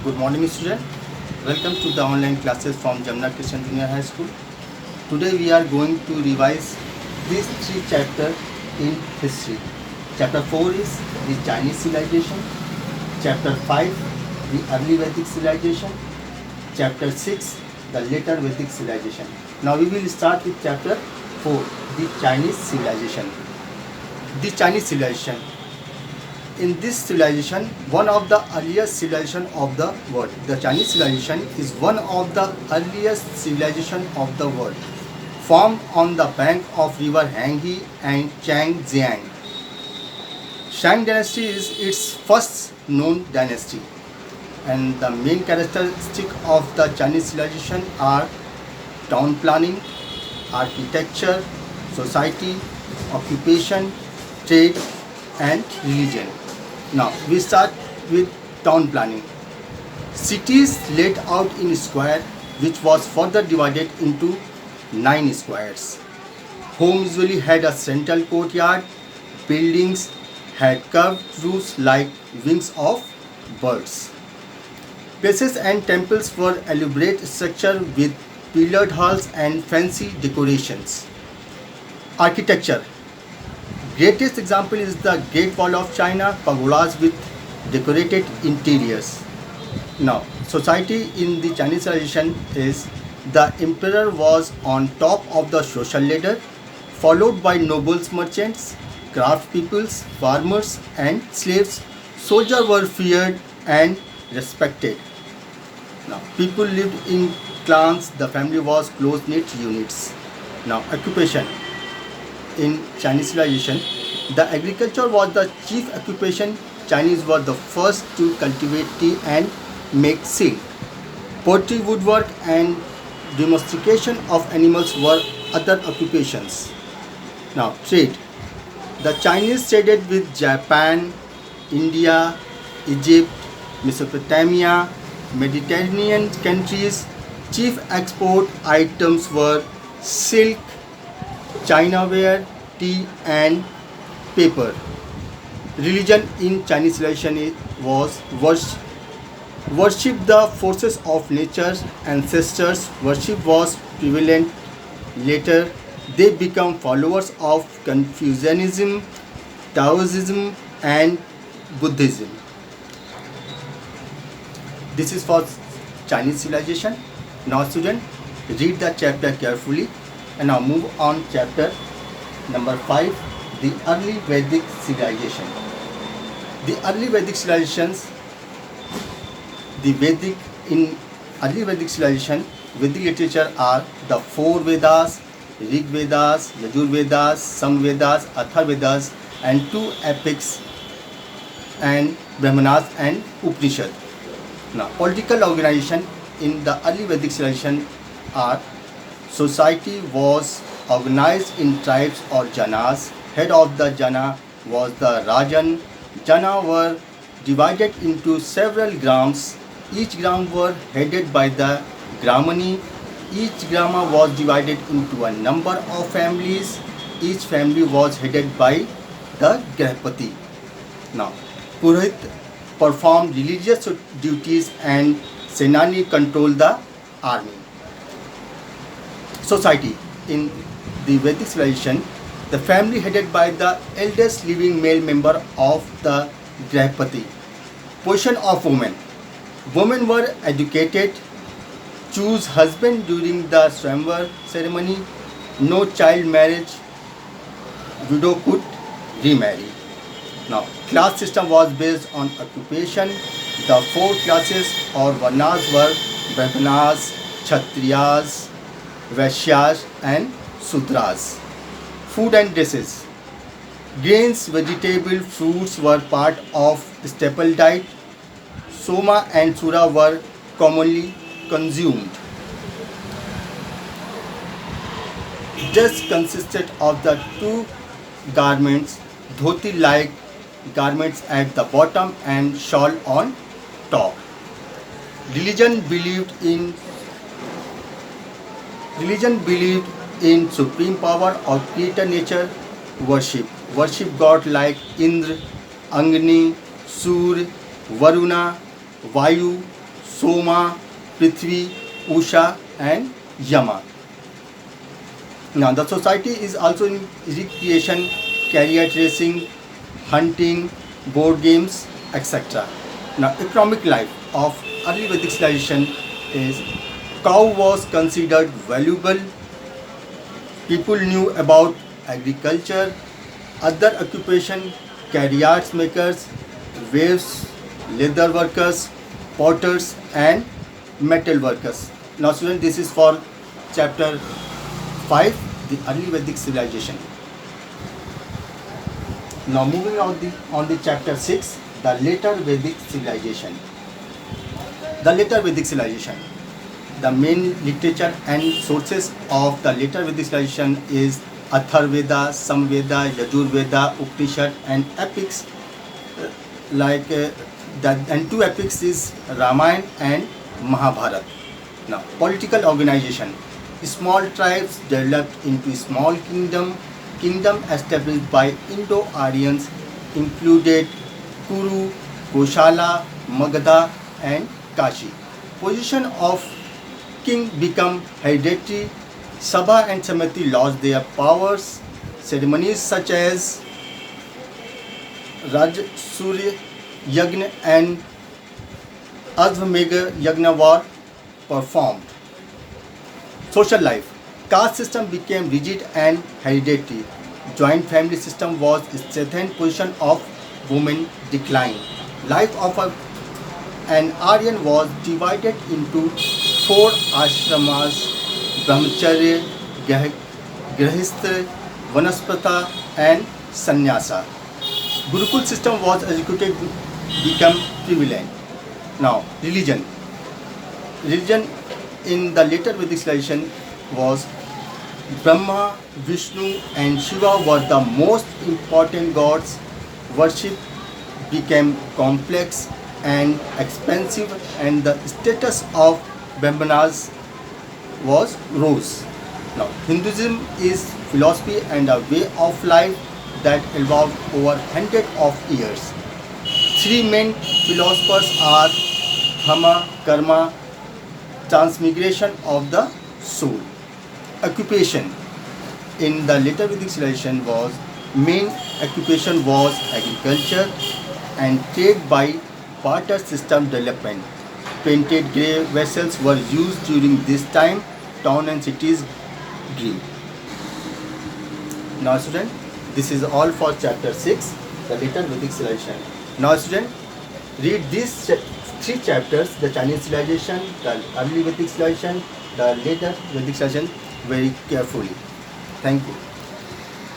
Good morning, student. Welcome to the online classes from Jamna Christian Junior High School. Today we are going to revise these three chapters in history. Chapter 4 is the Chinese civilization. Chapter 5, the early Vedic civilization. Chapter 6, the later Vedic civilization. Now we will start with chapter 4, the Chinese civilization. The Chinese civilization. In this civilization, one of the earliest civilization of the world. The Chinese civilization is one of the earliest civilization of the world, formed on the bank of river Hanghe and Changjiang. Shang dynasty is its first known dynasty, and the main characteristic of the Chinese civilization are town planning, architecture, society, occupation, trade, and religion. Now we start with town planning. Cities laid out in square, which was further divided into 9 squares. Homes usually had a central courtyard. Buildings had curved roofs like wings of birds. Palaces and temples were elaborate structure with pillared halls and fancy decorations. Architecture. Greatest example is the Great Wall of China, pagodas with decorated interiors. Now, society in the Chinese civilization is the emperor was on top of the social ladder, followed by nobles, merchants, craft peoples, farmers, and slaves. Soldiers were feared and respected. Now, people lived in clans. The family was close-knit units. Now, occupation. In Chinese civilization, the agriculture was the chief occupation. Chinese were the first to cultivate tea and make silk. Pottery, woodwork, and domestication of animals were other occupations. Now, trade. The Chinese traded with Japan, India, Egypt, Mesopotamia, Mediterranean countries. Chief export items were silk, Chinaware, tea, and paper. Religion in Chinese civilization was worship the forces of nature. Ancestors worship was prevalent. Later, they become followers of Confucianism, Taoism, and Buddhism. This is for Chinese civilization. Now, student, read the chapter carefully. And now move on chapter number 5, the early Vedic civilization. The early Vedic civilizations, the Vedic in early Vedic civilization, Vedic literature are the 4 Vedas, Rig Vedas, Yajur Vedas, Sam Vedas, Athar Vedas, and 2 epics and Brahmanas and Upanishad. Now, political organization in the early Vedic civilization are society was organized in tribes or janas. Head of the jana was the Rajan. Jana were divided into several grams. Each gram were headed by the Gramani. Each grama was divided into a number of families. Each family was headed by the Grahapati. Now, Purohit performed religious duties and Senani controlled the army. Society in the Vedic civilization, the family headed by the eldest living male member of the Grahapati. Position of women. Women were educated, choose husband during the Swayamvar ceremony, no child marriage, widow could remarry. Now, class system was based on occupation. The 4 classes or varnas were Brahmanas, Kshatriyas, Vaishyas, and Sudras. Food and dresses. Grains, vegetable, fruits were part of staple diet. Soma and Sura were commonly consumed. Dress consisted of the 2 garments, dhoti-like garments at the bottom and shawl on top. Religion believed in supreme power of creator nature. Worship God like Indra, Agni, Surya, Varuna, Vayu, Soma, Prithvi, Usha and Yama. Now the society is also in recreation, chariot racing, hunting, board games, etc. Now economic life of early Vedic civilization is cow was considered valuable, people knew about agriculture, other occupation, carriage makers, waves, leather workers, potters and metal workers. Now students, this is for chapter 5, the early Vedic civilization. Now moving on the chapter 6, the later Vedic civilization. The later Vedic civilization. The main literature and sources of the later Vedic civilization is Atharvaveda, Samveda, Yajurveda, Upanishad and epics and two epics is Ramayana and Mahabharata. Now political organization. Small tribes developed into small kingdom established by Indo-Aryans included Kuru, Koshala, Magadha and Kashi. Position of king become hereditary. Sabha and Samiti lost their powers. Ceremonies such as Raj Surya Yagna and Advamega Yagna were performed. Social life. Caste system became rigid and hereditary. Joint family system was strengthened. Position of women declined. Life of an Aryan was divided into 4 ashramas: Brahmacharya, Grahistha, Vanaspata and Sannyasa. Gurukul system was executed, become prevalent. Now, religion. Religion in the later Vedic civilization was Brahma, Vishnu and Shiva were the most important gods. Worship became complex and expensive and the status of Brahmanas was rose. Now Hinduism is philosophy and a way of life that evolved over hundreds of years. 3 main philosophers are Dhamma, Karma, transmigration of the soul. Occupation in the later Vedic civilization was main occupation was agriculture and trade by barter system development. Painted grey vessels were used during this time. Town and cities grew. Now student, this is all for chapter 6, the later Vedic civilization. Now student, read these 3 chapters, the Chinese civilization, the early Vedic civilization, the later Vedic civilization very carefully. Thank you.